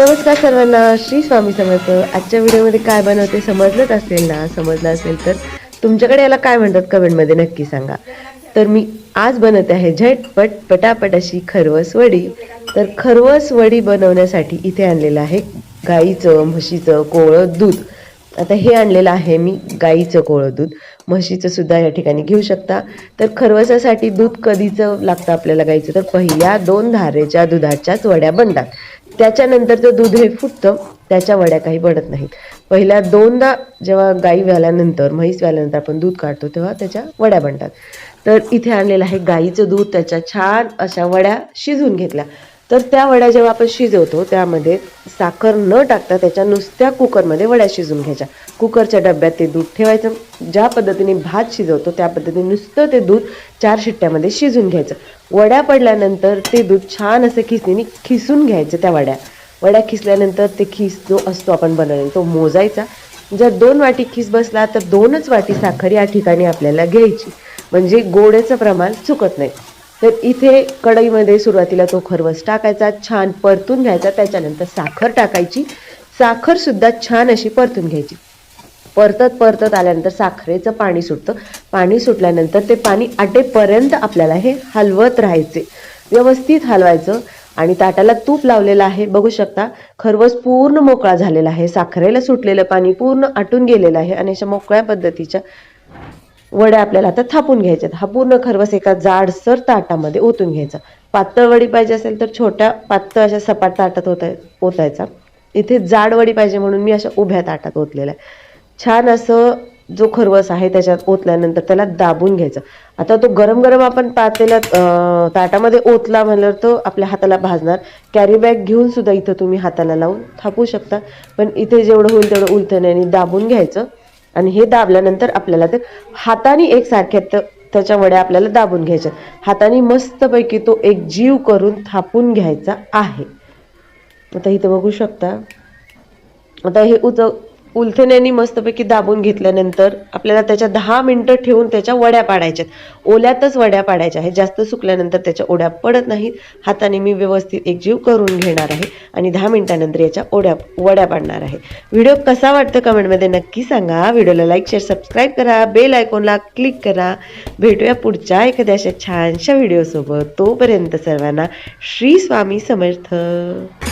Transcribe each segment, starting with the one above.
नमस्कार सर्वांना, श्री स्वामी समर्थ। आजच्या व्हिडिओमध्ये काय बनवते समजलंच असेल ना? समजलं असेल तर तुमच्याकडे याला काय म्हणतात कमेंटमध्ये नक्की सांगा। तर मी आज बनवते आहे झटपट पटापट अशी खरवस वडी। तर खरवस वडी बनवण्यासाठी इथे आणलेलं आहे गाईचं म्हशीचं कोवळं दूध। आता हे आणलेलं आहे मी गाईचं कोवळं दूध, म्हशीचं सुद्धा या ठिकाणी घेऊ शकता। तर खरवसासाठी दूध कधीचं लागतं आपल्याला गाईचं, तर पहिल्या 2 धारेच्या दुधाच्याच वड्या बनतात। त्याच्यानंतरचं दूध हे फुटतं, त्याच्या वड्या काही बनत नाहीत। पहिल्या 2दा जेव्हा गाई व्याल्यानंतर म्हैस व्याल्यानंतर आपण दूध काढतो तेव्हा त्याच्या वड्या बनतात। तर इथे आणलेलं आहे गाईचं दूध, त्याच्या छान अशा वड्या शिजवून घेतल्या। तर त्या वड्या जेव्हा आपण शिजवतो त्यामध्ये साखर न टाकता त्याच्या नुसत्या कुकरमध्ये वड्या शिजवून घ्यायच्या। कुकरच्या डब्यात ते दूध ठेवायचं, ज्या पद्धतीने भात शिजवतो त्या पद्धतीने नुसतं ते दूध 4 शिट्ट्यामध्ये शिजवून घ्यायचं। वड्या पडल्यानंतर ते दूध छान असं खिसणीने खिसून घ्यायचं। त्या वड्या खिसल्यानंतर ते खिस जो असतो आपण बनवलेला तो मोजायचा। जर 2 वाटी खिस बसला तर 2च वाटी साखर या ठिकाणी आपल्याला घ्यायची, म्हणजे गोड्याचं प्रमाण चुकत नाही। तर इथे कढईमध्ये सुरुवातीला तो खरवस टाकायचा, छान परतून घ्यायचा। त्याच्यानंतर साखर टाकायची, साखर सुद्धा छान अशी परतून घ्यायची। परतत आल्यानंतर साखरेचं पाणी सुटतं, पाणी सुटल्यानंतर ते पाणी आटेपर्यंत आपल्याला हे हलवत राहायचे, व्यवस्थित हलवायचं। आणि ताटाला तूप लावलेलं आहे, बघू शकता खरवस पूर्ण मोकळा झालेला आहे, साखरेला सुटलेलं पाणी पूर्ण आटून गेलेलं आहे। आणि अशा मोकळ्या पद्धतीच्या वड्या आपल्याला आता थापून घ्यायच्यात। हा पूर्ण खरवस एका जाडसर ताटामध्ये ओतून घ्यायचा। पातळ वडी पाहिजे असेल तर छोट्या पातळ अशा सपाट ताटात ओतायचा। इथे जाड वडी पाहिजे म्हणून मी अशा उभ्या ताटात ओतलेला आहे। छान असं जो खरवस आहे त्याच्यात ओतल्यानंतर त्याला दाबून घ्यायचं। आता तो गरम गरम आपण ताटामध्ये ओतला म्हणल्यावर तो आपल्या हाताला भाजणार। कॅरी बॅग घेऊन सुद्धा इथं तुम्ही हाताला लावून थापू शकता, पण इथे जेवढं होईल तेवढं उलथण्याने दाबून घ्यायचं। आणि हे दाबल्यानंतर आपल्याला ते हाताने एकसारख्या त्याच्या वड्या आपल्याला दाबून घ्यायच्या। हाताने मस्तपैकी तो एक जीव करून थापून घ्यायचा आहे। आता इथं बघू शकता, आता हे उलथण्याने मस्तपैकी दाबून घेतल्यानंतर आपल्याला त्याच्या 10 मिनिटं ठेवून त्याच्या वड्या पाडायच्यात। ओल्यातच वड्या पाडायच्या आहेत, जास्त सुकल्यानंतर त्याच्या ओढ्या पडत नाहीत। हाताने मी व्यवस्थित एकजीव करून घेणार आहे आणि 10 मिनिटानंतर याच्या वड्या पाडणार आहे। व्हिडिओ कसा वाटतो कमेंटमध्ये नक्की सांगा। व्हिडिओला लाईक शेअर सबस्क्राईब करा, बेल आयकॉनला क्लिक करा। भेटूया पुढच्या एखाद्या अशा छानशा व्हिडिओसोबत। तोपर्यंत सर्वांना श्री स्वामी समर्थ।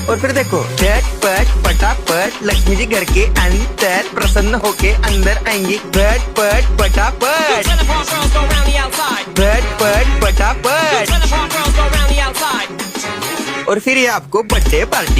और फिर देखो झटपट पटापट लक्ष्मी जी घर के अंदर प्रसन्न होके अंदर आएंगी। झटपट पटापट झटपट पटापट और फिर ये आपको बर्थडे पार्टी